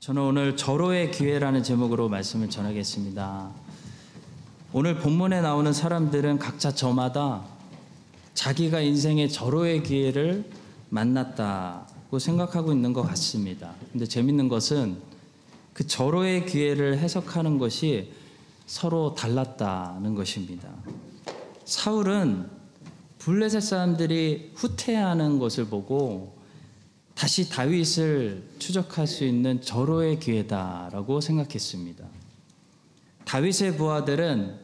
저는 오늘 절호의 기회라는 제목으로 말씀을 전하겠습니다. 오늘 본문에 나오는 사람들은 각자 저마다 자기가 인생의 절호의 기회를 만났다고 생각하고 있는 것 같습니다. 근데 재밌는 것은 그 절호의 기회를 해석하는 것이 서로 달랐다는 것입니다. 사울은 블레셋 사람들이 후퇴하는 것을 보고 다시 다윗을 추적할 수 있는 절호의 기회다라고 생각했습니다. 다윗의 부하들은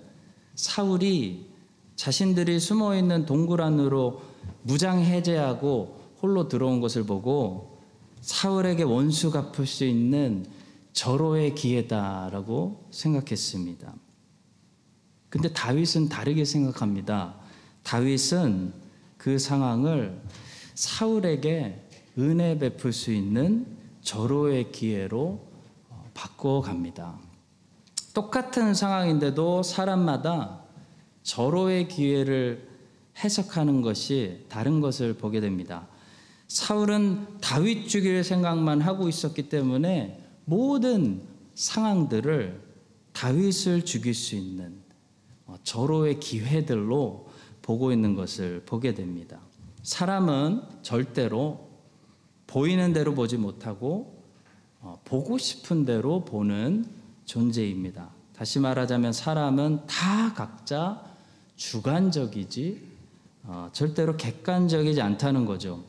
사울이 자신들이 숨어있는 동굴 안으로 무장 해제하고 홀로 들어온 것을 보고 사울에게 원수 갚을 수 있는 절호의 기회다라고 생각했습니다. 근데 다윗은 다르게 생각합니다. 다윗은 그 상황을 사울에게 은혜 베풀 수 있는 절호의 기회로 바꿔갑니다. 똑같은 상황인데도 사람마다 절호의 기회를 해석하는 것이 다른 것을 보게 됩니다. 사울은 다윗 죽일 생각만 하고 있었기 때문에 모든 상황들을 다윗을 죽일 수 있는 절호의 기회들로 보고 있는 것을 보게 됩니다. 사람은 절대로 보이는 대로 보지 못하고 보고 싶은 대로 보는 존재입니다. 다시 말하자면 사람은 다 각자 주관적이지 절대로 객관적이지 않다는 거죠.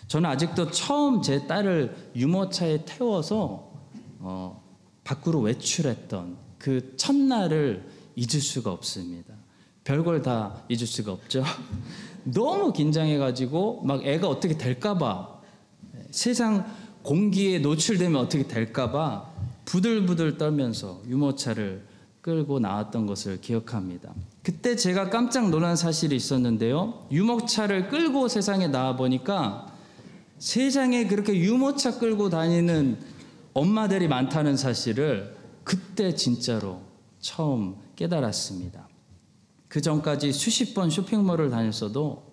저는 아직도 처음 제 딸을 유모차에 태워서 밖으로 외출했던 그 첫날을 잊을 수가 없습니다. 별걸 다 잊을 수가 없죠. 너무 긴장해가지고 막 애가 어떻게 될까봐, 세상 공기에 노출되면 어떻게 될까봐 부들부들 떨면서 유모차를 끌고 나왔던 것을 기억합니다. 그때 제가 깜짝 놀란 사실이 있었는데요. 유모차를 끌고 세상에 나와 보니까 세상에 그렇게 유모차 끌고 다니는 엄마들이 많다는 사실을 그때 진짜로 처음 깨달았습니다. 그 전까지 수십 번 쇼핑몰을 다녔어도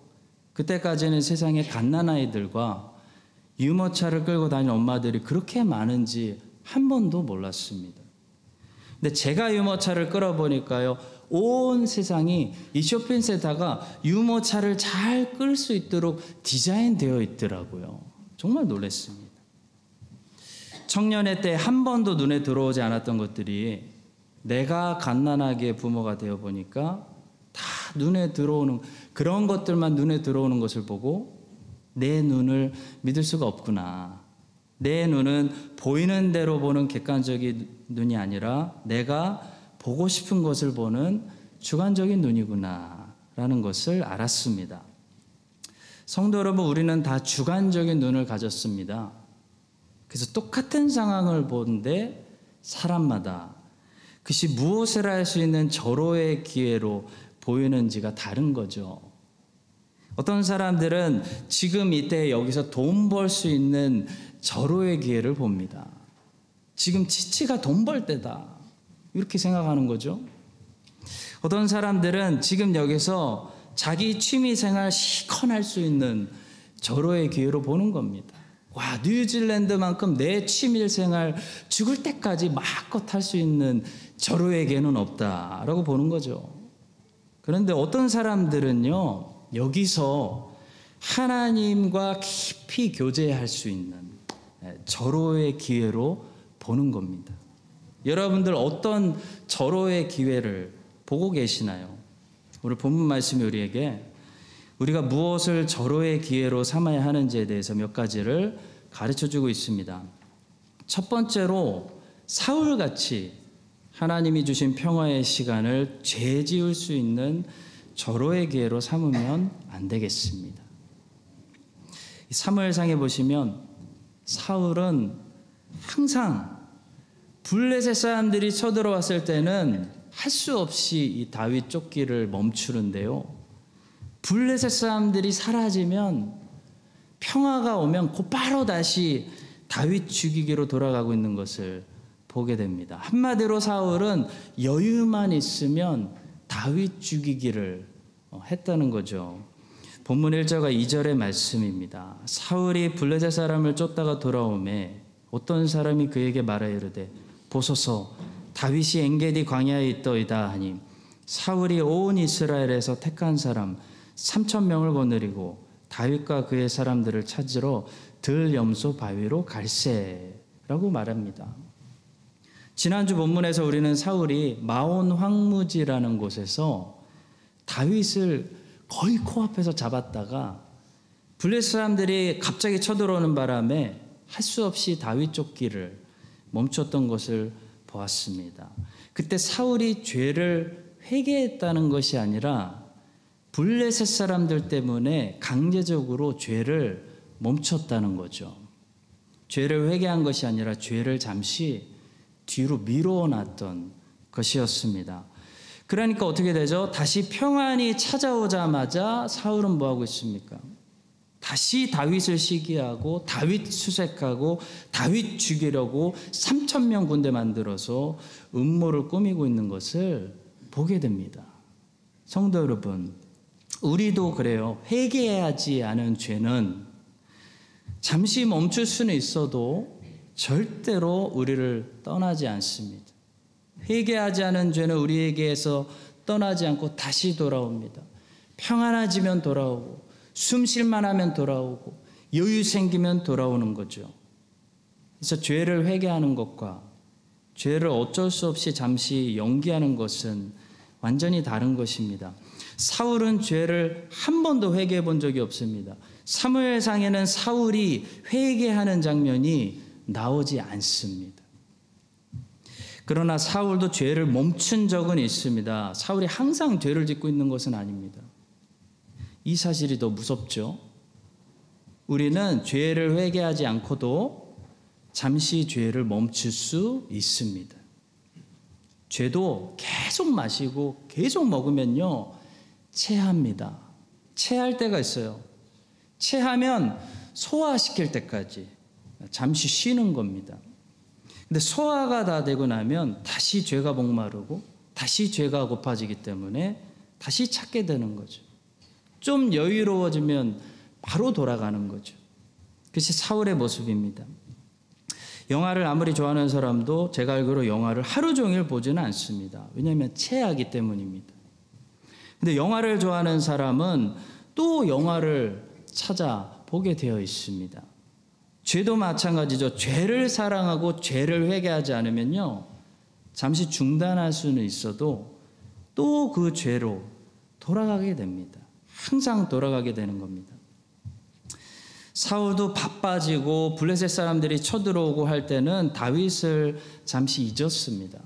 그때까지는 세상에 갓난아이들과 유모차를 끌고 다니는 엄마들이 그렇게 많은지 한 번도 몰랐습니다. 근데 제가 유모차를 끌어보니까요, 온 세상이 이 쇼핑센터가 유모차를 잘 끌 수 있도록 디자인되어 있더라고요. 정말 놀랐습니다. 청년의 때 한 번도 눈에 들어오지 않았던 것들이 내가 갓난아기의 부모가 되어 보니까 다 눈에 들어오는, 그런 것들만 눈에 들어오는 것을 보고 내 눈을 믿을 수가 없구나. 내 눈은 보이는 대로 보는 객관적인 눈이 아니라 내가 보고 싶은 것을 보는 주관적인 눈이구나 라는 것을 알았습니다. 성도 여러분, 우리는 다 주관적인 눈을 가졌습니다. 그래서 똑같은 상황을 보는데 사람마다 그것이 무엇을 할 수 있는 절호의 기회로 보이는지가 다른 거죠. 어떤 사람들은 지금 이때 여기서 돈 벌 수 있는 절호의 기회를 봅니다. 지금 치치가 돈 벌 때다, 이렇게 생각하는 거죠. 어떤 사람들은 지금 여기서 자기 취미생활 시컨 할 수 있는 절호의 기회로 보는 겁니다. 와, 뉴질랜드만큼 내 취미생활 죽을 때까지 마음껏 할 수 있는 절호의 기회는 없다라고 보는 거죠. 그런데 어떤 사람들은요, 여기서 하나님과 깊이 교제할 수 있는 절호의 기회로 보는 겁니다. 여러분들 어떤 절호의 기회를 보고 계시나요? 오늘 본문 말씀이 우리에게 우리가 무엇을 절호의 기회로 삼아야 하는지에 대해서 몇 가지를 가르쳐주고 있습니다. 첫 번째로 사울같이 하나님이 주신 평화의 시간을 죄 지을 수 있는 절호의 기회로 삼으면 안 되겠습니다. 사무엘상에 보시면 사울은 항상 블레셋 사람들이 쳐들어왔을 때는 할 수 없이 이 다윗 쫓기를 멈추는데요, 블레셋 사람들이 사라지면 평화가 오면 곧바로 다시 다윗 죽이기로 돌아가고 있는 것을 보게 됩니다. 한마디로 사울은 여유만 있으면 다윗 죽이기를 했다는 거죠. 본문 1절과 2절의 말씀입니다. 사울이 블레셋 사람을 쫓다가 돌아오매 어떤 사람이 그에게 말하여 이르되 보소서 다윗이 엔게디 광야에 있더이다 하니 사울이 온 이스라엘에서 택한 사람 3,000명을 거느리고 다윗과 그의 사람들을 찾으러 들 염소 바위로 갈새라고 말합니다. 지난주 본문에서 우리는 사울이 마온 황무지라는 곳에서 다윗을 거의 코앞에서 잡았다가 블레셋 사람들이 갑자기 쳐들어오는 바람에 할 수 없이 다윗 쫓기를 멈췄던 것을 보았습니다. 그때 사울이 죄를 회개했다는 것이 아니라 블레셋 사람들 때문에 강제적으로 죄를 멈췄다는 거죠. 죄를 회개한 것이 아니라 죄를 잠시 뒤로 미뤄놨던 것이었습니다. 그러니까 어떻게 되죠? 다시 평안이 찾아오자마자 사울은 뭐하고 있습니까? 다시 다윗을 시기하고 다윗 수색하고 다윗 죽이려고 3,000명 군대 만들어서 음모를 꾸미고 있는 것을 보게 됩니다. 성도 여러분, 우리도 그래요. 회개하지 않은 죄는 잠시 멈출 수는 있어도 절대로 우리를 떠나지 않습니다. 회개하지 않은 죄는 우리에게서 떠나지 않고 다시 돌아옵니다. 평안해지면 돌아오고 숨 쉴만 하면 돌아오고 여유 생기면 돌아오는 거죠. 그래서 죄를 회개하는 것과 죄를 어쩔 수 없이 잠시 연기하는 것은 완전히 다른 것입니다. 사울은 죄를 한 번도 회개해 본 적이 없습니다. 사무엘상에는 사울이 회개하는 장면이 나오지 않습니다. 그러나 사울도 죄를 멈춘 적은 있습니다. 사울이 항상 죄를 짓고 있는 것은 아닙니다. 이 사실이 더 무섭죠. 우리는 죄를 회개하지 않고도 잠시 죄를 멈출 수 있습니다. 죄도 계속 마시고 계속 먹으면요, 체합니다. 체할 때가 있어요. 체하면 소화시킬 때까지 잠시 쉬는 겁니다. 근데 소화가 다 되고 나면 다시 죄가 목마르고 다시 죄가 고파지기 때문에 다시 찾게 되는 거죠. 좀 여유로워지면 바로 돌아가는 거죠. 그것이 사울의 모습입니다. 영화를 아무리 좋아하는 사람도 제가 알기로 영화를 하루 종일 보지는 않습니다. 왜냐하면 체하기 때문입니다. 근데 영화를 좋아하는 사람은 또 영화를 찾아보게 되어 있습니다. 죄도 마찬가지죠. 죄를 사랑하고 죄를 회개하지 않으면요, 잠시 중단할 수는 있어도 또 그 죄로 돌아가게 됩니다. 항상 돌아가게 되는 겁니다. 사울도 바빠지고 블레셋 사람들이 쳐들어오고 할 때는 다윗을 잠시 잊었습니다.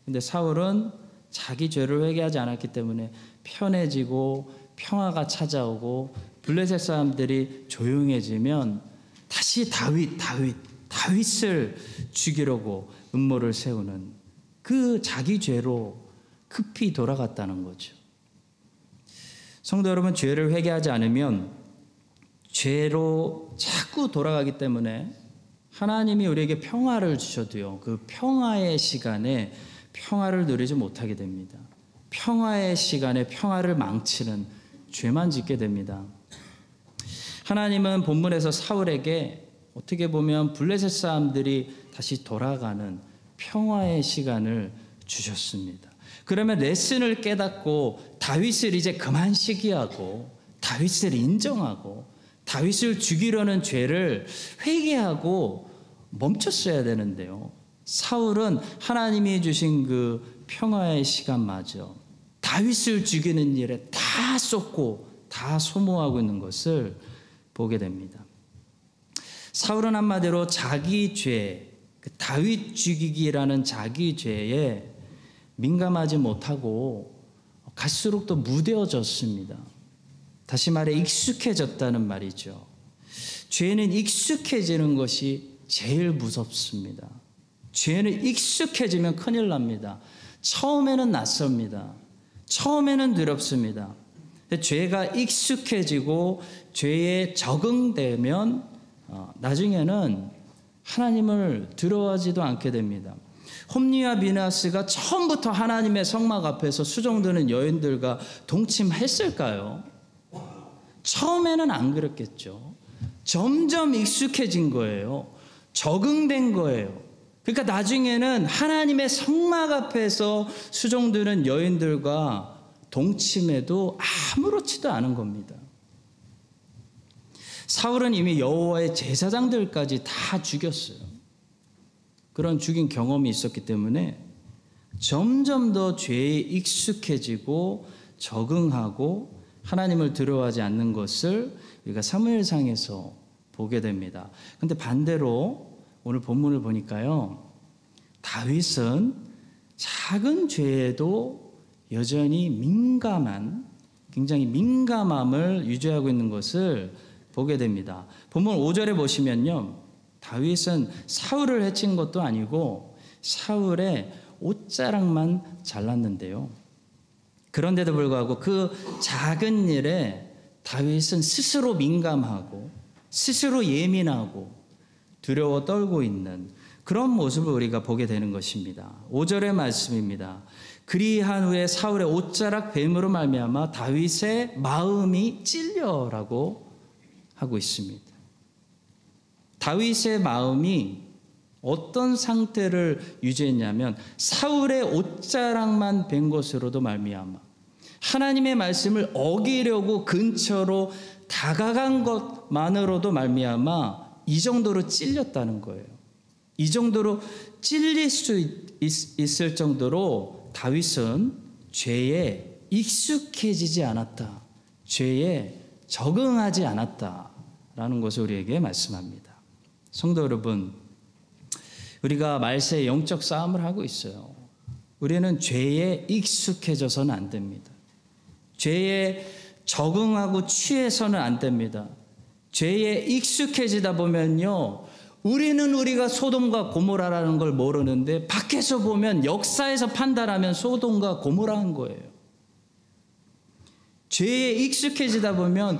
근데 사울은 자기 죄를 회개하지 않았기 때문에 편해지고 평화가 찾아오고 블레셋 사람들이 조용해지면 다시 다윗을 죽이려고 음모를 세우는 그 자기 죄로 급히 돌아갔다는 거죠. 성도 여러분, 죄를 회개하지 않으면 죄로 자꾸 돌아가기 때문에 하나님이 우리에게 평화를 주셔도요, 그 평화의 시간에 평화를 누리지 못하게 됩니다. 평화의 시간에 평화를 망치는 죄만 짓게 됩니다. 하나님은 본문에서 사울에게 어떻게 보면 블레셋 사람들이 다시 돌아가는 평화의 시간을 주셨습니다. 그러면 레슨을 깨닫고 다윗을 이제 그만 시기하고 다윗을 인정하고 다윗을 죽이려는 죄를 회개하고 멈췄어야 되는데요. 사울은 하나님이 주신 그 평화의 시간마저 다윗을 죽이는 일에 다 쏟고 다 소모하고 있는 것을 보게 됩니다. 사울은 한마디로 자기 죄, 다윗 죽이기라는 자기 죄에 민감하지 못하고 갈수록 더 무뎌졌습니다. 다시 말해 익숙해졌다는 말이죠. 죄는 익숙해지는 것이 제일 무섭습니다. 죄는 익숙해지면 큰일 납니다. 처음에는 낯섭니다. 처음에는 두렵습니다. 죄가 익숙해지고 죄에 적응되면 나중에는 하나님을 두려워하지도 않게 됩니다. 홈리와 비나스가 처음부터 하나님의 성막 앞에서 수종드는 여인들과 동침했을까요? 처음에는 안 그랬겠죠. 점점 익숙해진 거예요. 적응된 거예요. 그러니까 나중에는 하나님의 성막 앞에서 수종드는 여인들과 동침해도 아무렇지도 않은 겁니다. 사울은 이미 여호와의 제사장들까지 다 죽였어요. 그런 죽인 경험이 있었기 때문에 점점 더 죄에 익숙해지고 적응하고 하나님을 두려워하지 않는 것을 우리가 사무엘상에서 보게 됩니다. 그런데 반대로 오늘 본문을 보니까요, 다윗은 작은 죄에도 여전히 굉장히 민감함을 유지하고 있는 것을 보게 됩니다. 본문 5절에 보시면요, 다윗은 사울을 해친 것도 아니고 사울의 옷자락만 잘랐는데요. 그런데도 불구하고 그 작은 일에 다윗은 스스로 민감하고 스스로 예민하고 두려워 떨고 있는 그런 모습을 우리가 보게 되는 것입니다. 5절의 말씀입니다. 그리한 후에 사울의 옷자락 뱀으로 말미암아 다윗의 마음이 찔려라고 하고 있습니다. 다윗의 마음이 어떤 상태를 유지했냐면 사울의 옷자락만 뵌 것으로도 말미암아 하나님의 말씀을 어기려고 근처로 다가간 것만으로도 말미암아 이 정도로 찔렸다는 거예요. 이 정도로 찔릴 수 있을 정도로 다윗은 죄에 익숙해지지 않았다. 죄에 적응하지 않았다라는 것을 우리에게 말씀합니다. 성도 여러분, 우리가 말세의 영적 싸움을 하고 있어요. 우리는 죄에 익숙해져서는 안 됩니다. 죄에 적응하고 취해서는 안 됩니다. 죄에 익숙해지다 보면요, 우리는 우리가 소돔과 고모라라는 걸 모르는데 밖에서 보면 역사에서 판단하면 소돔과 고모라인 거예요. 죄에 익숙해지다 보면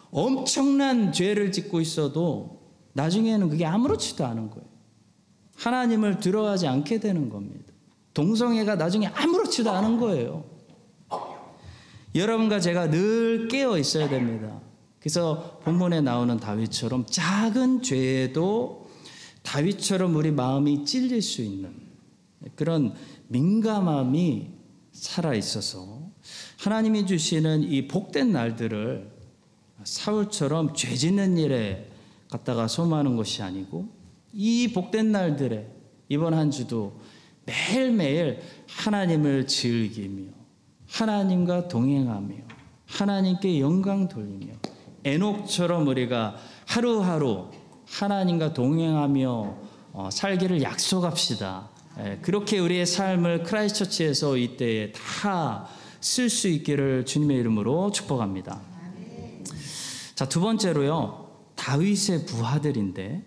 엄청난 죄를 짓고 있어도 나중에는 그게 아무렇지도 않은 거예요. 하나님을 두려워하지 않게 되는 겁니다. 동성애가 나중에 아무렇지도 않은 거예요. 여러분과 제가 늘 깨어 있어야 됩니다. 그래서 본문에 나오는 다윗처럼 작은 죄에도 다윗처럼 우리 마음이 찔릴 수 있는 그런 민감함이 살아있어서 하나님이 주시는 이 복된 날들을 사울처럼 죄 짓는 일에 갖다가 소모하는 것이 아니고 이 복된 날들에 이번 한 주도 매일매일 하나님을 즐기며 하나님과 동행하며 하나님께 영광 돌리며 에녹처럼 우리가 하루하루 하나님과 동행하며 살기를 약속합시다. 그렇게 우리의 삶을 크라이스트처치에서 이때에 다 쓸 수 있기를 주님의 이름으로 축복합니다. 자, 두 번째로요, 다윗의 부하들인데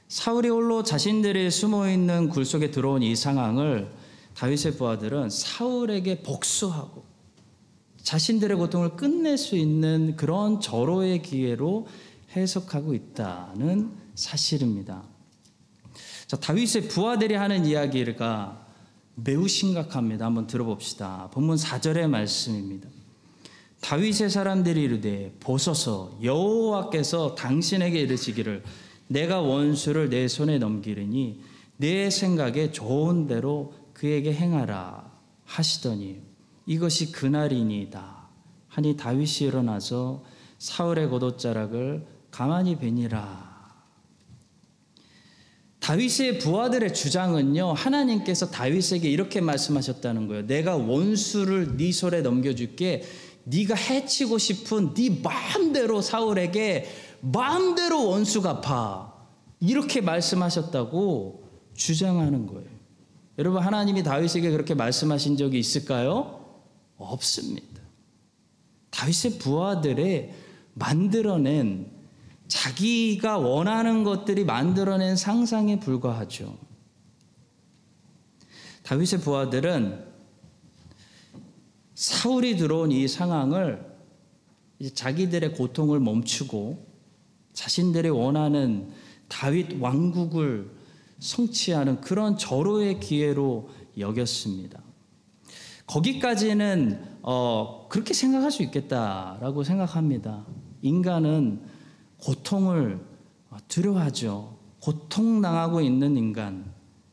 사울이 홀로 자신들이 숨어있는 굴 속에 들어온 이 상황을 다윗의 부하들은 사울에게 복수하고 자신들의 고통을 끝낼 수 있는 그런 절호의 기회로 해석하고 있다는 사실입니다. 자, 다윗의 부하들이 하는 이야기가 매우 심각합니다. 한번 들어봅시다. 본문 4절의 말씀입니다. 다윗의 사람들이 이르되 보소서 여호와께서 당신에게 이르시기를 내가 원수를 내 손에 넘기리니 내 생각에 좋은 대로 그에게 행하라 하시더니 이것이 그날이니이다 하니 다윗이 일어나서 사울의 겉옷자락을 가만히 베니라. 다윗의 부하들의 주장은요, 하나님께서 다윗에게 이렇게 말씀하셨다는 거예요. 내가 원수를 네 손에 넘겨줄게. 네가 해치고 싶은 네 마음대로 사울에게 마음대로 원수 갚아. 이렇게 말씀하셨다고 주장하는 거예요. 여러분, 하나님이 다윗에게 그렇게 말씀하신 적이 있을까요? 없습니다. 다윗의 부하들의 만들어낸 자기가 원하는 것들이 만들어낸 상상에 불과하죠. 다윗의 부하들은 사울이 들어온 이 상황을 이제 자기들의 고통을 멈추고 자신들이 원하는 다윗 왕국을 성취하는 그런 절호의 기회로 여겼습니다. 거기까지는 그렇게 생각할 수 있겠다라고 생각합니다. 인간은 고통을 두려워하죠. 고통당하고 있는 인간,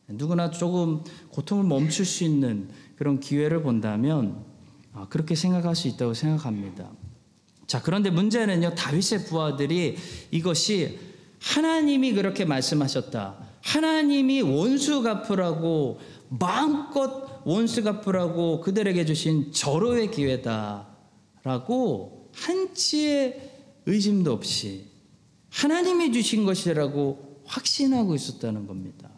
누구나 조금 고통을 멈출 수 있는 그런 기회를 본다면 그렇게 생각할 수 있다고 생각합니다. 자, 그런데 문제는요, 다윗의 부하들이 이것이 하나님이 그렇게 말씀하셨다, 하나님이 원수 갚으라고, 마음껏 원수 갚으라고 그들에게 주신 절호의 기회다라고 한치의 의심도 없이 하나님이 주신 것이라고 확신하고 있었다는 겁니다.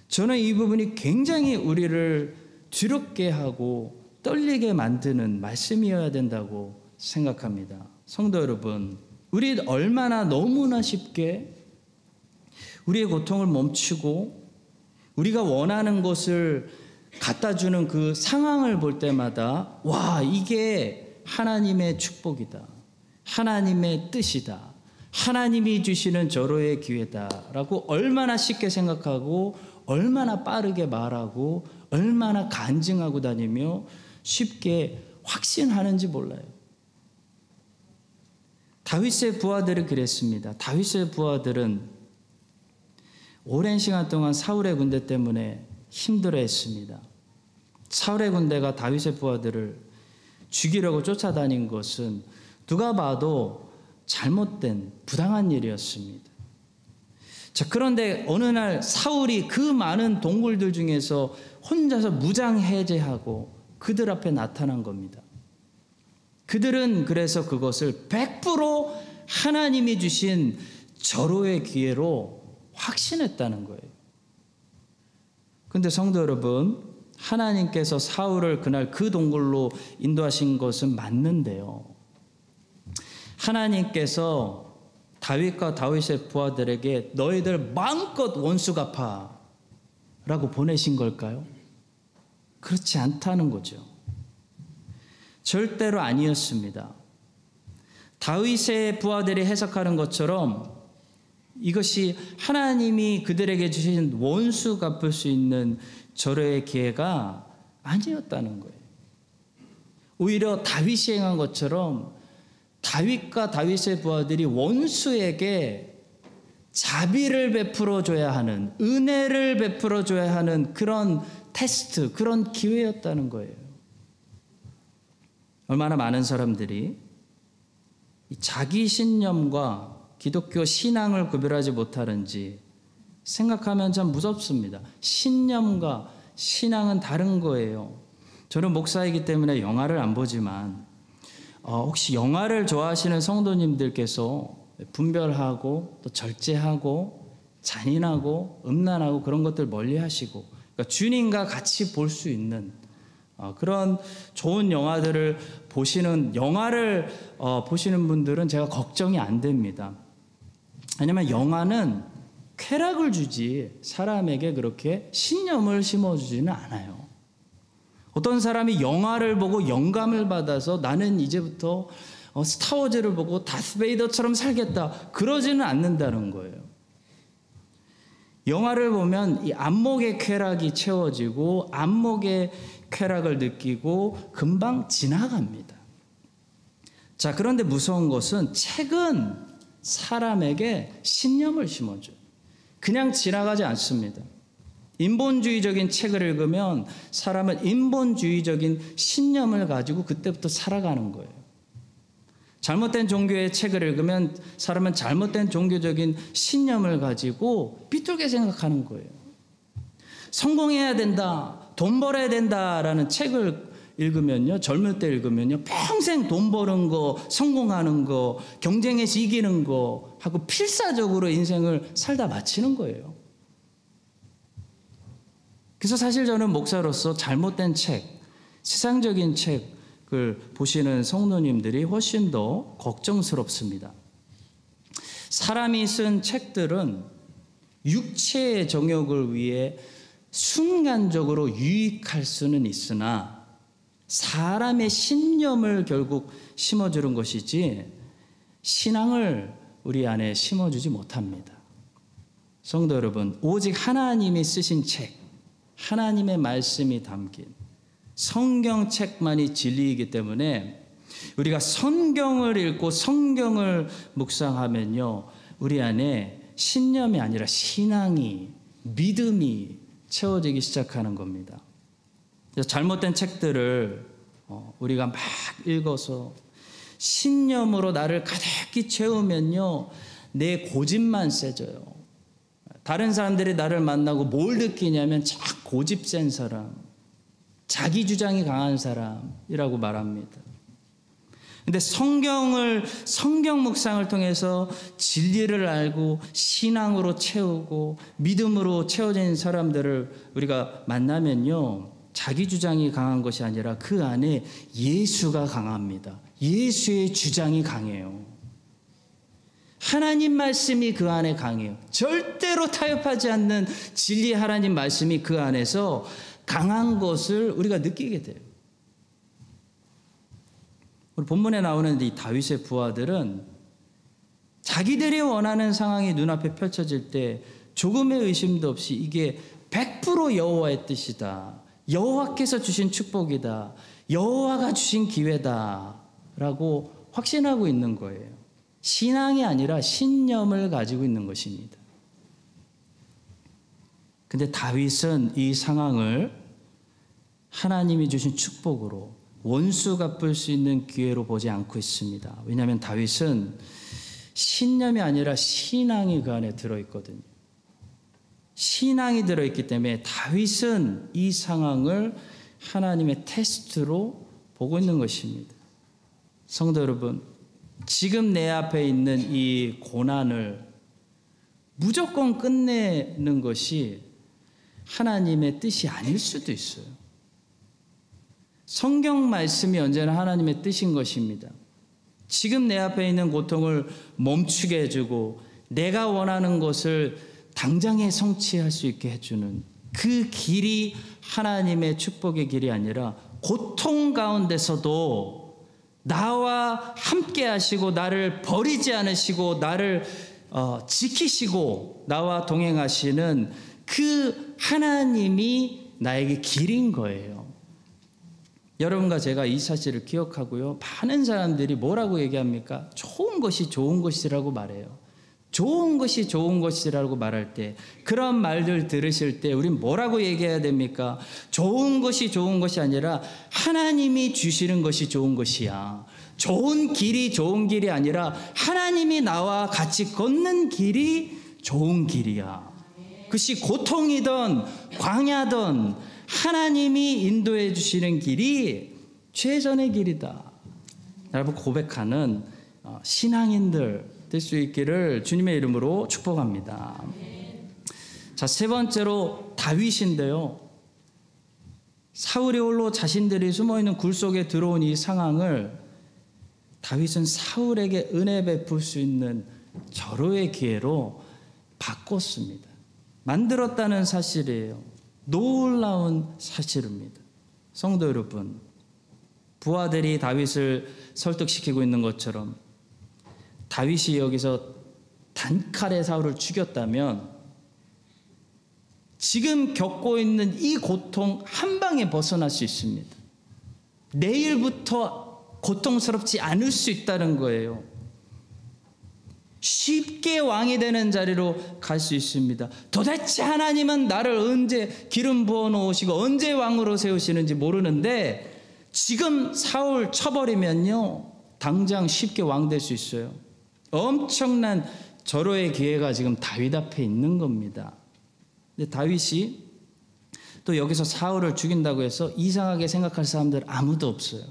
저는 이 부분이 굉장히 우리를 두렵게 하고 떨리게 만드는 말씀이어야 된다고 생각합니다. 성도 여러분, 우리 얼마나 너무나 쉽게 우리의 고통을 멈추고 우리가 원하는 것을 갖다 주는 그 상황을 볼 때마다 와, 이게 하나님의 축복이다, 하나님의 뜻이다, 하나님이 주시는 절호의 기회다라고 얼마나 쉽게 생각하고 얼마나 빠르게 말하고 얼마나 간증하고 다니며 쉽게 확신하는지 몰라요. 다윗의 부하들은 그랬습니다. 다윗의 부하들은 오랜 시간 동안 사울의 군대 때문에 힘들어했습니다. 사울의 군대가 다윗의 부하들을 죽이려고 쫓아다닌 것은 누가 봐도 잘못된 부당한 일이었습니다. 자, 그런데 어느 날 사울이 그 많은 동물들 중에서 혼자서 무장해제하고 그들 앞에 나타난 겁니다. 그들은 그래서 그것을 100% 하나님이 주신 절호의 기회로 확신했다는 거예요. 그런데 성도 여러분, 하나님께서 사울을 그날 그 동굴로 인도하신 것은 맞는데요, 하나님께서 다윗과 다윗의 부하들에게 너희들 마음껏 원수 갚아 라고 보내신 걸까요? 그렇지 않다는 거죠. 절대로 아니었습니다. 다윗의 부하들이 해석하는 것처럼 이것이 하나님이 그들에게 주신 원수 갚을 수 있는 절호의 기회가 아니었다는 거예요. 오히려 다윗이 행한 것처럼 다윗과 다윗의 부하들이 원수에게 자비를 베풀어 줘야 하는, 은혜를 베풀어 줘야 하는 그런 테스트, 그런 기회였다는 거예요. 얼마나 많은 사람들이 자기 신념과 기독교 신앙을 구별하지 못하는지 생각하면 참 무섭습니다. 신념과 신앙은 다른 거예요. 저는 목사이기 때문에 영화를 안 보지만 혹시 영화를 좋아하시는 성도님들께서 분별하고 또 절제하고 잔인하고 음란하고 그런 것들 멀리하시고, 그러니까 주님과 같이 볼 수 있는 그런 좋은 영화들을 보시는, 영화를 보시는 분들은 제가 걱정이 안 됩니다. 왜냐하면 영화는 쾌락을 주지 사람에게 그렇게 신념을 심어주지는 않아요. 어떤 사람이 영화를 보고 영감을 받아서 나는 이제부터 스타워즈를 보고 다스베이더처럼 살겠다, 그러지는 않는다는 거예요. 영화를 보면 이 안목의 쾌락이 채워지고 안목의 쾌락을 느끼고 금방 지나갑니다. 자, 그런데 무서운 것은 책은 사람에게 신념을 심어줘요. 그냥 지나가지 않습니다. 인본주의적인 책을 읽으면 사람은 인본주의적인 신념을 가지고 그때부터 살아가는 거예요. 잘못된 종교의 책을 읽으면 사람은 잘못된 종교적인 신념을 가지고 삐뚤게 생각하는 거예요. 성공해야 된다, 돈 벌어야 된다라는 책을 읽으면요, 젊을 때 읽으면요, 평생 돈 버는 거, 성공하는 거, 경쟁에서 이기는 거 하고 필사적으로 인생을 살다 마치는 거예요. 그래서 사실 저는 목사로서 잘못된 책, 세상적인 책을 보시는 성도님들이 훨씬 더 걱정스럽습니다. 사람이 쓴 책들은 육체의 정욕을 위해 순간적으로 유익할 수는 있으나 사람의 신념을 결국 심어주는 것이지 신앙을 우리 안에 심어주지 못합니다. 성도 여러분, 오직 하나님이 쓰신 책, 하나님의 말씀이 담긴 성경책만이 진리이기 때문에 우리가 성경을 읽고 성경을 묵상하면요, 우리 안에 신념이 아니라 신앙이, 믿음이 채워지기 시작하는 겁니다. 그래서 잘못된 책들을 우리가 막 읽어서 신념으로 나를 가득히 채우면요, 내 고집만 세져요. 다른 사람들이 나를 만나고 뭘 느끼냐면 참 고집 센 사람, 자기 주장이 강한 사람이라고 말합니다. 근데 성경 묵상을 통해서 진리를 알고 신앙으로 채우고 믿음으로 채워진 사람들을 우리가 만나면요, 자기 주장이 강한 것이 아니라 그 안에 예수가 강합니다. 예수의 주장이 강해요. 하나님 말씀이 그 안에 강해요. 절대로 타협하지 않는 진리 하나님 말씀이 그 안에서 강한 것을 우리가 느끼게 돼요. 우리 본문에 나오는 이 다윗의 부하들은 자기들이 원하는 상황이 눈앞에 펼쳐질 때 조금의 의심도 없이 이게 100% 여호와의 뜻이다, 여호와께서 주신 축복이다, 여호와가 주신 기회다 라고 확신하고 있는 거예요. 신앙이 아니라 신념을 가지고 있는 것입니다. 근데 다윗은 이 상황을 하나님이 주신 축복으로, 원수 갚을 수 있는 기회로 보지 않고 있습니다. 왜냐하면 다윗은 신념이 아니라 신앙이 그 안에 들어있거든요. 신앙이 들어있기 때문에 다윗은 이 상황을 하나님의 테스트로 보고 있는 것입니다. 성도 여러분, 지금 내 앞에 있는 이 고난을 무조건 끝내는 것이 하나님의 뜻이 아닐 수도 있어요. 성경 말씀이 언제나 하나님의 뜻인 것입니다. 지금 내 앞에 있는 고통을 멈추게 해주고 내가 원하는 것을 당장에 성취할 수 있게 해주는 그 길이 하나님의 축복의 길이 아니라 고통 가운데서도 나와 함께 하시고 나를 버리지 않으시고 나를 지키시고 나와 동행하시는 그 하나님이 나에게 길인 거예요. 여러분과 제가 이 사실을 기억하고요, 많은 사람들이 뭐라고 얘기합니까? 좋은 것이 좋은 것이라고 말해요. 좋은 것이 좋은 것이라고 말할 때, 그런 말들 들으실 때 우린 뭐라고 얘기해야 됩니까? 좋은 것이 좋은 것이 아니라 하나님이 주시는 것이 좋은 것이야. 좋은 길이 좋은 길이 아니라 하나님이 나와 같이 걷는 길이 좋은 길이야. 그것이 고통이든 광야든 하나님이 인도해 주시는 길이 최선의 길이다. 여러분, 고백하는 신앙인들 될 수 있기를 주님의 이름으로 축복합니다. 자, 세 번째로 다윗인데요, 사울이 홀로 자신들이 숨어있는 굴 속에 들어온 이 상황을 다윗은 사울에게 은혜 베풀 수 있는 절호의 기회로 바꿨습니다. 만들었다는 사실이에요. 놀라운 사실입니다. 성도 여러분, 부하들이 다윗을 설득시키고 있는 것처럼 다윗이 여기서 단칼에 사울을 죽였다면 지금 겪고 있는 이 고통 한 방에 벗어날 수 있습니다. 내일부터 고통스럽지 않을 수 있다는 거예요. 쉽게 왕이 되는 자리로 갈 수 있습니다. 도대체 하나님은 나를 언제 기름 부어 놓으시고 언제 왕으로 세우시는지 모르는데 지금 사울 쳐버리면요, 당장 쉽게 왕 될 수 있어요. 엄청난 절호의 기회가 지금 다윗 앞에 있는 겁니다. 근데 다윗이 또 여기서 사울을 죽인다고 해서 이상하게 생각할 사람들 아무도 없어요.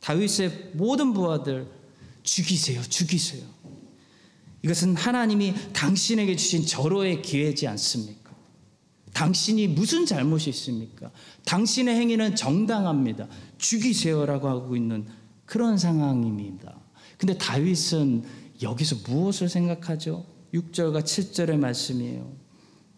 다윗의 모든 부하들 죽이세요, 죽이세요. 이것은 하나님이 당신에게 주신 절호의 기회지 않습니까? 당신이 무슨 잘못이 있습니까? 당신의 행위는 정당합니다. 죽이세요라고 하고 있는 그런 상황입니다. 근데 다윗은 여기서 무엇을 생각하죠? 6절과 7절의 말씀이에요.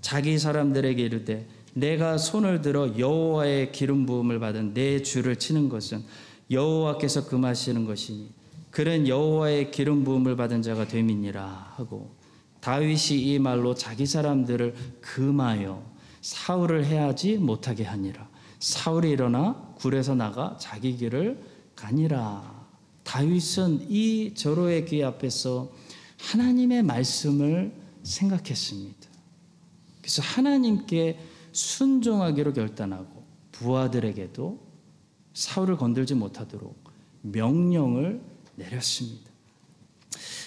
자기 사람들에게 이르되 내가 손을 들어 여호와의 기름 부음을 받은 내 주를 치는 것은 여호와께서 금하시는 것이니 그는 여호와의 기름 부음을 받은 자가 됨이니라 하고, 다윗이 이 말로 자기 사람들을 금하여 사울을 해하지 못하게 하니라. 사울이 일어나 굴에서 나가 자기 길을 가니라. 다윗은 이 절호의 기회 앞에서 하나님의 말씀을 생각했습니다. 그래서 하나님께 순종하기로 결단하고 부하들에게도 사울을 건들지 못하도록 명령을 내렸습니다.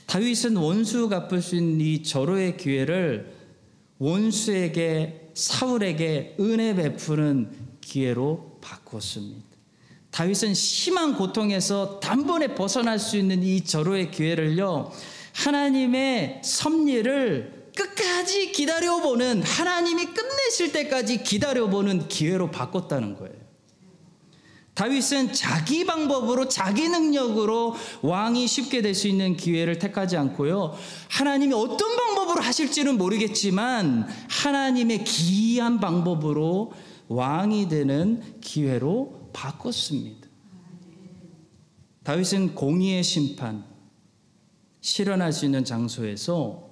다윗은 원수 갚을 수 있는 이 절호의 기회를 원수에게 사울에게 은혜 베푸는 기회로 바꾸었습니다. 다윗은 심한 고통에서 단번에 벗어날 수 있는 이 절호의 기회를요, 하나님의 섭리를 끝까지 기다려보는, 하나님이 끝내실 때까지 기다려보는 기회로 바꿨다는 거예요. 다윗은 자기 방법으로, 자기 능력으로 왕이 쉽게 될 수 있는 기회를 택하지 않고요, 하나님이 어떤 방법으로 하실지는 모르겠지만 하나님의 기이한 방법으로 왕이 되는 기회로 바꿨습니다. 다윗은 공의의 심판, 실현할 수 있는 장소에서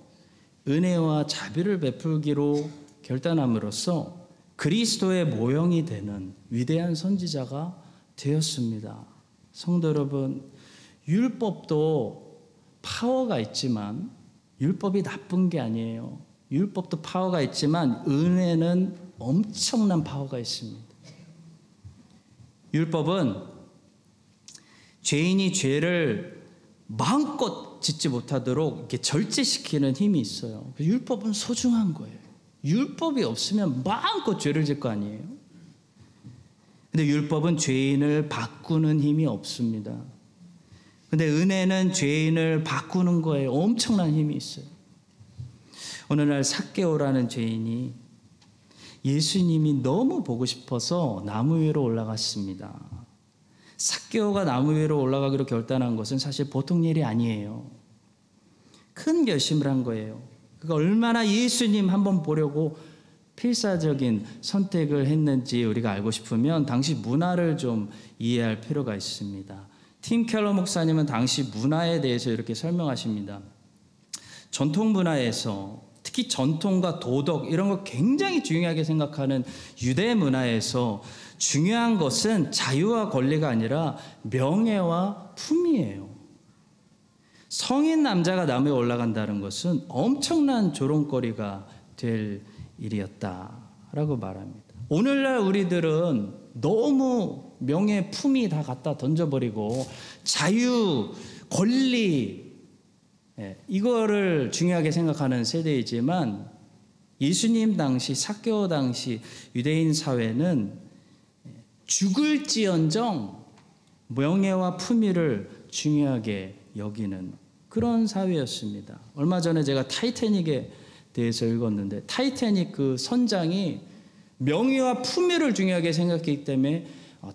은혜와 자비를 베풀기로 결단함으로써 그리스도의 모형이 되는 위대한 선지자가 되었습니다. 성도 여러분, 율법도 파워가 있지만 율법이 나쁜 게 아니에요. 율법도 파워가 있지만 은혜는 엄청난 파워가 있습니다. 율법은 죄인이 죄를 마음껏 짓지 못하도록 이렇게 절제시키는 힘이 있어요. 율법은 소중한 거예요. 율법이 없으면 마음껏 죄를 질 거 아니에요. 근데 율법은 죄인을 바꾸는 힘이 없습니다. 근데 은혜는 죄인을 바꾸는 거에 엄청난 힘이 있어요. 어느 날 삭개오라는 죄인이 예수님이 너무 보고 싶어서 나무 위로 올라갔습니다. 삭개오가 나무 위로 올라가기로 결단한 것은 사실 보통 일이 아니에요. 큰 결심을 한 거예요. 그가 얼마나 예수님 한번 보려고 필사적인 선택을 했는지 우리가 알고 싶으면 당시 문화를 좀 이해할 필요가 있습니다. 팀 켈러 목사님은 당시 문화에 대해서 이렇게 설명하십니다. 전통 문화에서, 특히 전통과 도덕 이런 거 굉장히 중요하게 생각하는 유대 문화에서 중요한 것은 자유와 권리가 아니라 명예와 품이에요. 성인 남자가 나무에 올라간다는 것은 엄청난 조롱거리가 될 일이었다라고 말합니다. 오늘날 우리들은 너무 명예, 품위 다 갖다 던져버리고 자유, 권리 이거를 중요하게 생각하는 세대이지만 예수님 당시, 삭개오 당시 유대인 사회는 죽을지언정 명예와 품위를 중요하게 여기는 그런 사회였습니다. 얼마 전에 제가 타이타닉에 대해서 읽었는데 타이타닉 그 선장이 명예와 품위를 중요하게 생각했기 때문에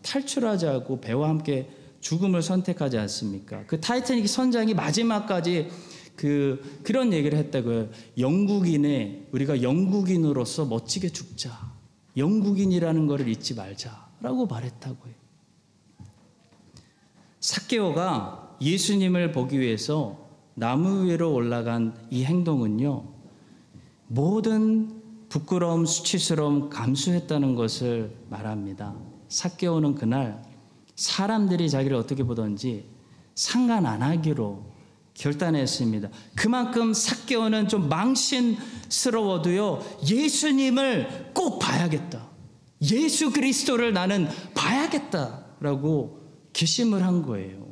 탈출하지 않고 배와 함께 죽음을 선택하지 않습니까? 그 타이타닉 선장이 마지막까지 그런 얘기를 했다고요. 우리가 영국인으로서 멋지게 죽자. 영국인이라는 것을 잊지 말자라고 말했다고요. 삭개오가 예수님을 보기 위해서 나무 위로 올라간 이 행동은요, 모든 부끄러움, 수치스러움 감수했다는 것을 말합니다. 삭개오는 그날 사람들이 자기를 어떻게 보던지 상관 안 하기로 결단했습니다. 그만큼 삭개오는 좀 망신스러워도요, 예수님을 꼭 봐야겠다. 예수 그리스도를 나는 봐야겠다라고 결심을 한 거예요.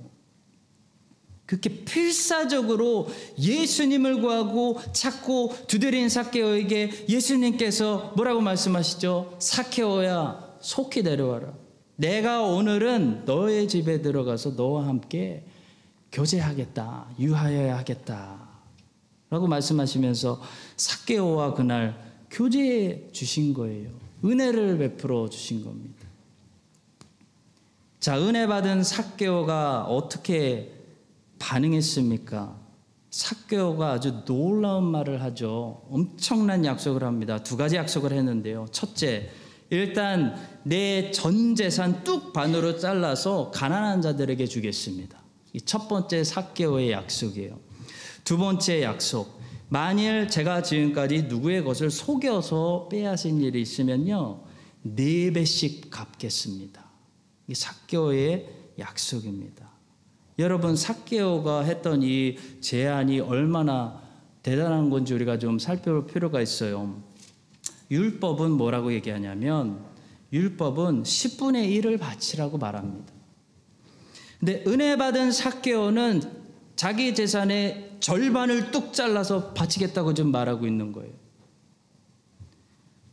그렇게 필사적으로 예수님을 구하고 찾고 두드린 삭개오에게 예수님께서 뭐라고 말씀하시죠? 삭개오야, 속히 내려와라. 내가 오늘은 너의 집에 들어가서 너와 함께 교제하겠다, 유하여야 하겠다 라고 말씀하시면서 삭개오와 그날 교제해 주신 거예요. 은혜를 베풀어 주신 겁니다. 자, 은혜 받은 삭개오가 어떻게 반응했습니까? 삭개오가 아주 놀라운 말을 하죠. 엄청난 약속을 합니다. 2가지 약속을 했는데요. 첫째, 일단 내 전 재산 뚝 반으로 잘라서 가난한 자들에게 주겠습니다. 이 첫 번째 삭개오의 약속이에요. 2번째 약속, 만일 제가 지금까지 누구의 것을 속여서 빼앗은 일이 있으면요, 4배씩 갚겠습니다. 이 삭개오의 약속입니다. 여러분, 삭개오가 했던 이 제안이 얼마나 대단한 건지 우리가 좀 살펴볼 필요가 있어요. 율법은 뭐라고 얘기하냐면 율법은 10분의 1을 바치라고 말합니다. 근데 은혜 받은 삭개오는 자기 재산의 절반을 뚝 잘라서 바치겠다고 지금 말하고 있는 거예요.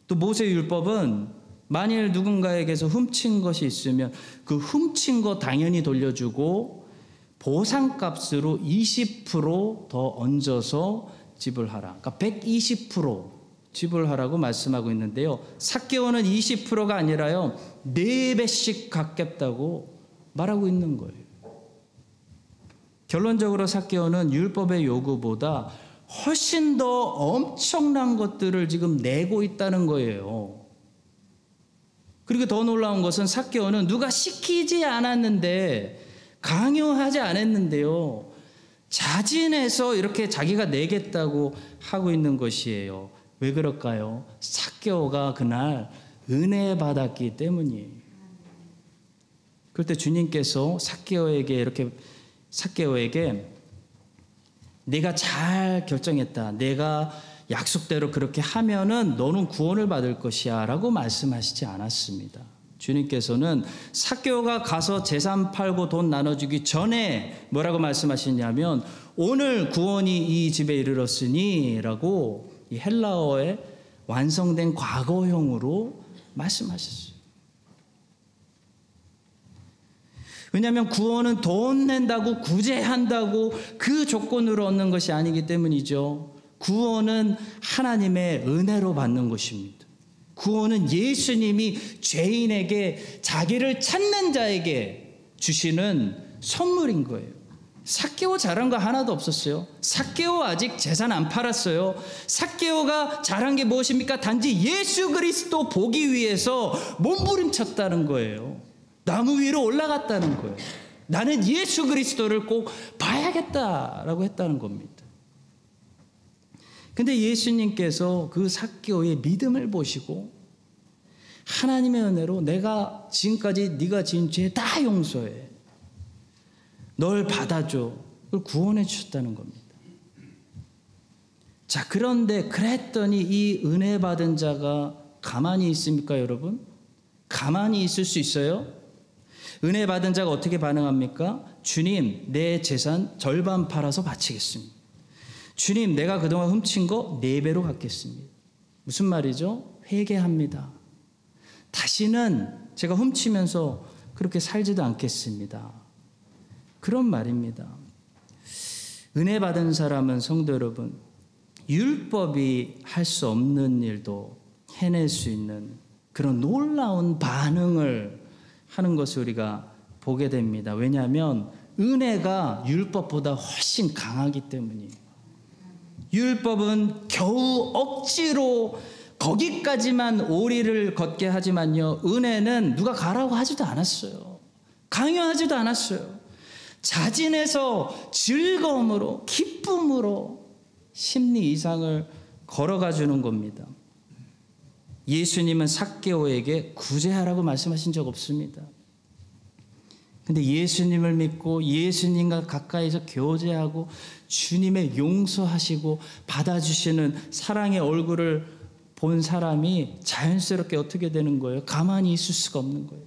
또 모세 율법은 만일 누군가에게서 훔친 것이 있으면 그 훔친 거 당연히 돌려주고 보상값으로 20%더 얹어서 지불하라. 그러니까 120% 지불하라고 말씀하고 있는데요. 삭개오는 20%가 아니라요, 4배씩 갚겠다고 말하고 있는 거예요. 결론적으로 삭개오는 율법의 요구보다 훨씬 더 엄청난 것들을 지금 내고 있다는 거예요. 그리고 더 놀라운 것은 삭개오는 누가 시키지 않았는데, 강요하지 않았는데요, 자진해서 이렇게 자기가 내겠다고 하고 있는 것이에요. 왜 그럴까요? 삭개오가 그날 은혜 받았기 때문이에요. 그럴 때 주님께서 삭개오에게 내가 잘 결정했다, 내가 약속대로 그렇게 하면은 너는 구원을 받을 것이야 라고 말씀하시지 않았습니다. 주님께서는 삭개오가 가서 재산 팔고 돈 나눠주기 전에 뭐라고 말씀하시냐면 오늘 구원이 이 집에 이르렀으니 라고 이 헬라어의 완성된 과거형으로 말씀하셨어요. 왜냐하면 구원은 돈 낸다고 구제한다고 그 조건으로 얻는 것이 아니기 때문이죠. 구원은 하나님의 은혜로 받는 것입니다. 구원은 예수님이 죄인에게, 자기를 찾는 자에게 주시는 선물인 거예요. 삭개오 잘한 거 하나도 없었어요. 삭개오 아직 재산 안 팔았어요. 삭개오가 잘한 게 무엇입니까? 단지 예수 그리스도 보기 위해서 몸부림쳤다는 거예요. 나무 위로 올라갔다는 거예요. 나는 예수 그리스도를 꼭 봐야겠다라고 했다는 겁니다. 근데 예수님께서 그 삭개오의 믿음을 보시고 하나님의 은혜로 내가 지금까지 네가 지은 죄 다 용서해, 널 받아줘, 그걸 구원해 주셨다는 겁니다. 자, 그런데 그랬더니 이 은혜 받은 자가 가만히 있습니까, 여러분? 가만히 있을 수 있어요? 은혜 받은 자가 어떻게 반응합니까? 주님, 내 재산 절반 팔아서 바치겠습니다. 주님, 내가 그동안 훔친 거 4배로 갚겠습니다. 무슨 말이죠? 회개합니다. 다시는 제가 훔치면서 그렇게 살지도 않겠습니다. 그런 말입니다. 은혜 받은 사람은, 성도 여러분, 율법이 할 수 없는 일도 해낼 수 있는 그런 놀라운 반응을 하는 것을 우리가 보게 됩니다. 왜냐하면 은혜가 율법보다 훨씬 강하기 때문이에요. 율법은 겨우 억지로 거기까지만 오리를 걷게 하지만요, 은혜는 누가 가라고 하지도 않았어요. 강요하지도 않았어요. 자진해서 즐거움으로, 기쁨으로 심리 이상을 걸어가 주는 겁니다. 예수님은 삭개오에게 구제하라고 말씀하신 적 없습니다. 근데 예수님을 믿고 예수님과 가까이서 교제하고 주님의 용서하시고 받아주시는 사랑의 얼굴을 본 사람이 자연스럽게 어떻게 되는 거예요? 가만히 있을 수가 없는 거예요.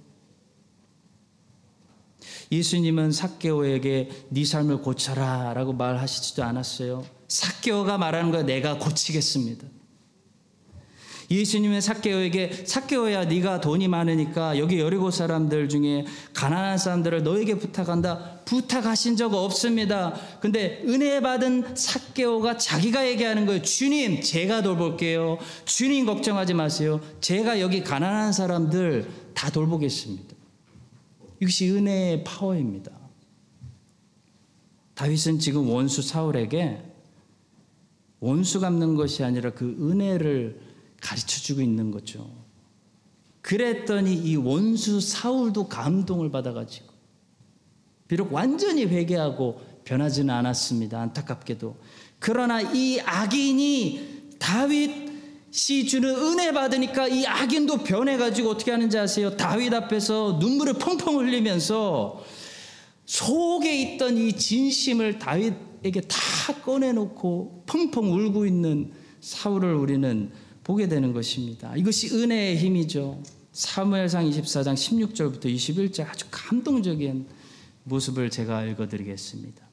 예수님은 삭개오에게 네 삶을 고쳐라 라고 말하시지도 않았어요. 삭개오가 말하는 거야. 내가 고치겠습니다. 예수님은 삭개오에게 삭개오야, 네가 돈이 많으니까 여기 여리고 사람들 중에 가난한 사람들을 너에게 부탁한다, 부탁하신 적 없습니다. 근데 은혜 받은 삭개오가 자기가 얘기하는 거예요. 주님, 제가 돌볼게요. 주님 걱정하지 마세요. 제가 여기 가난한 사람들 다 돌보겠습니다. 이것이 은혜의 파워입니다. 다윗은 지금 원수 사울에게 원수 갚는 것이 아니라 그 은혜를 가르쳐주고 있는 거죠. 그랬더니 이 원수 사울도 감동을 받아가지고 비록 완전히 회개하고 변하지는 않았습니다. 안타깝게도. 그러나 이 악인이 다윗이 주는 은혜 받으니까 이 악인도 변해가지고 어떻게 하는지 아세요? 다윗 앞에서 눈물을 펑펑 흘리면서 속에 있던 이 진심을 다윗 사울에게 다 꺼내놓고 펑펑 울고 있는 사울을 우리는 보게 되는 것입니다. 이것이 은혜의 힘이죠. 사무엘상 24장 16절부터 21절 아주 감동적인 모습을 제가 읽어드리겠습니다.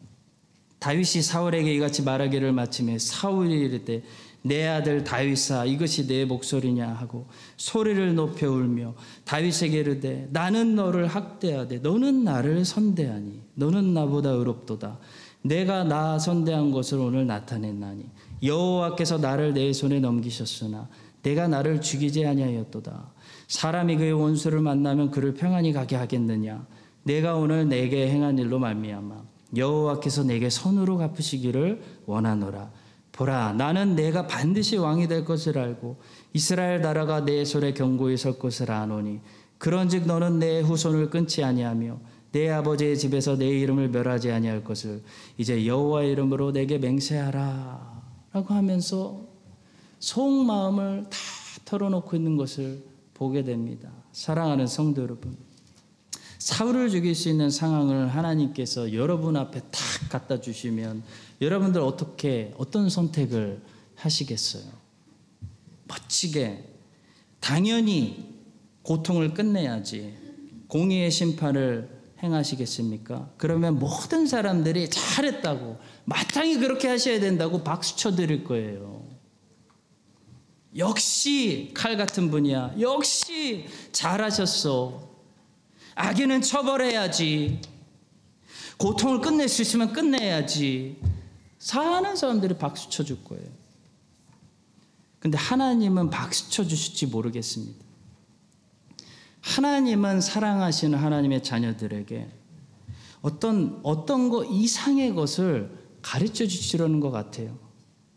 다윗이 사울에게 이같이 말하기를 마침에 사울이 이르되 내 아들 다윗아 이것이 내 목소리냐 하고 소리를 높여 울며 다윗에게 이르되 나는 너를 학대하되 너는 나를 선대하니 너는 나보다 의롭도다. 내가 나 선대한 것을 오늘 나타냈나니 여호와께서 나를 내 손에 넘기셨으나 내가 나를 죽이지 아니하였도다. 사람이 그의 원수를 만나면 그를 평안히 가게 하겠느냐. 내가 오늘 내게 행한 일로 말미암아 여호와께서 내게 선으로 갚으시기를 원하노라. 보라 나는 내가 반드시 왕이 될 것을 알고 이스라엘 나라가 내 손에 견고히 설 것을 아노니 그런즉 너는 내 후손을 끊지 아니하며 내 아버지의 집에서 내 이름을 멸하지 아니할 것을 이제 여호와의 이름으로 내게 맹세하라 라고 하면서 속마음을 다 털어놓고 있는 것을 보게 됩니다. 사랑하는 성도 여러분, 사울을 죽일 수 있는 상황을 하나님께서 여러분 앞에 탁 갖다 주시면 여러분들 어떤 선택을 하시겠어요? 멋지게 당연히 고통을 끝내야지 공의의 심판을 행하시겠습니까? 그러면 모든 사람들이 잘했다고 마땅히 그렇게 하셔야 된다고 박수 쳐드릴 거예요. 역시 칼 같은 분이야. 역시 잘하셨어. 악인은 처벌해야지. 고통을 끝낼 수 있으면 끝내야지. 사는 사람들이 박수 쳐줄 거예요. 근데 하나님은 박수 쳐주실지 모르겠습니다. 하나님은 사랑하시는 하나님의 자녀들에게 어떤 거 이상의 것을 가르쳐 주시려는 것 같아요.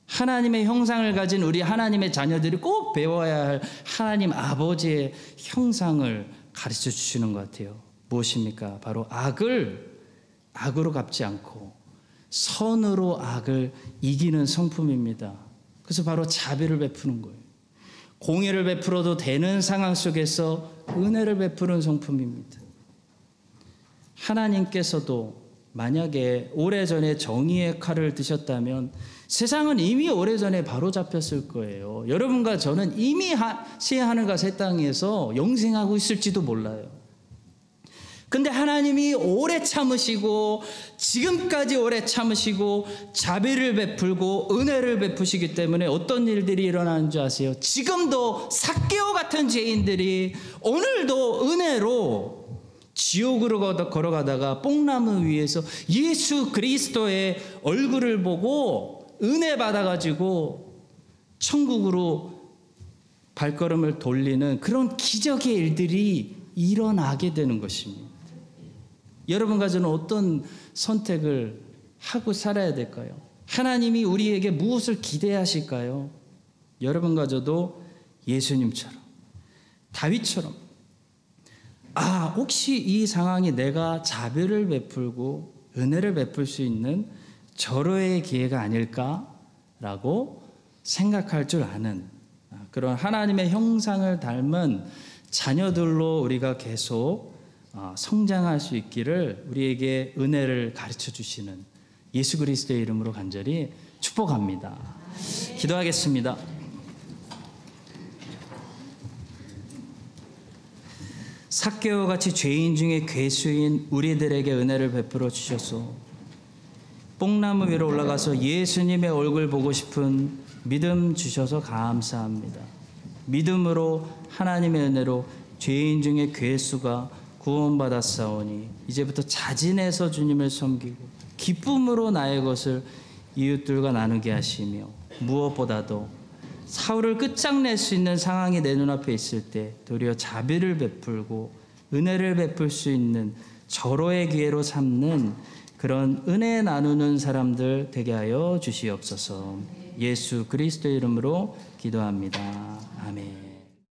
하나님의 형상을 가진 우리 하나님의 자녀들이 꼭 배워야 할 하나님 아버지의 형상을 가르쳐 주시는 것 같아요. 무엇입니까? 바로 악으로 갚지 않고 선으로 악을 이기는 성품입니다. 그래서 바로 자비를 베푸는 거예요. 공의를 베풀어도 되는 상황 속에서 은혜를 베푸는 성품입니다. 하나님께서도 만약에 오래전에 정의의 칼을 드셨다면 세상은 이미 오래전에 바로 잡혔을 거예요. 여러분과 저는 이미 새 하늘과 새 땅에서 영생하고 있을지도 몰라요. 근데 하나님이 오래 참으시고 지금까지 오래 참으시고 자비를 베풀고 은혜를 베푸시기 때문에 어떤 일들이 일어나는 줄 아세요? 지금도 삭개오 같은 죄인들이 오늘도 은혜로 지옥으로 걸어가다가 뽕나무 위에서 예수 그리스도의 얼굴을 보고 은혜 받아가지고 천국으로 발걸음을 돌리는 그런 기적의 일들이 일어나게 되는 것입니다. 여러분과 저는 어떤 선택을 하고 살아야 될까요? 하나님이 우리에게 무엇을 기대하실까요? 여러분과 저도 예수님처럼 다윗처럼 혹시 이 상황이 내가 자비를 베풀고 은혜를 베풀 수 있는 절호의 기회가 아닐까라고 생각할 줄 아는 그런 하나님의 형상을 닮은 자녀들로 우리가 계속 성장할 수 있기를 우리에게 은혜를 가르쳐 주시는 예수 그리스도의 이름으로 간절히 축복합니다. 기도하겠습니다. 삭개오 같이 죄인 중에 괴수인 우리들에게 은혜를 베풀어 주셔서 뽕나무 위로 올라가서 예수님의 얼굴 보고 싶은 믿음 주셔서 감사합니다. 믿음으로 하나님의 은혜로 죄인 중에 괴수가 구원받았사오니 이제부터 자진해서 주님을 섬기고 기쁨으로 나의 것을 이웃들과 나누게 하시며 무엇보다도 사울을 끝장낼 수 있는 상황이 내 눈앞에 있을 때 도리어 자비를 베풀고 은혜를 베풀 수 있는 절호의 기회로 삼는 그런 은혜 나누는 사람들 되게 하여 주시옵소서. 예수 그리스도의 이름으로 기도합니다. 아멘.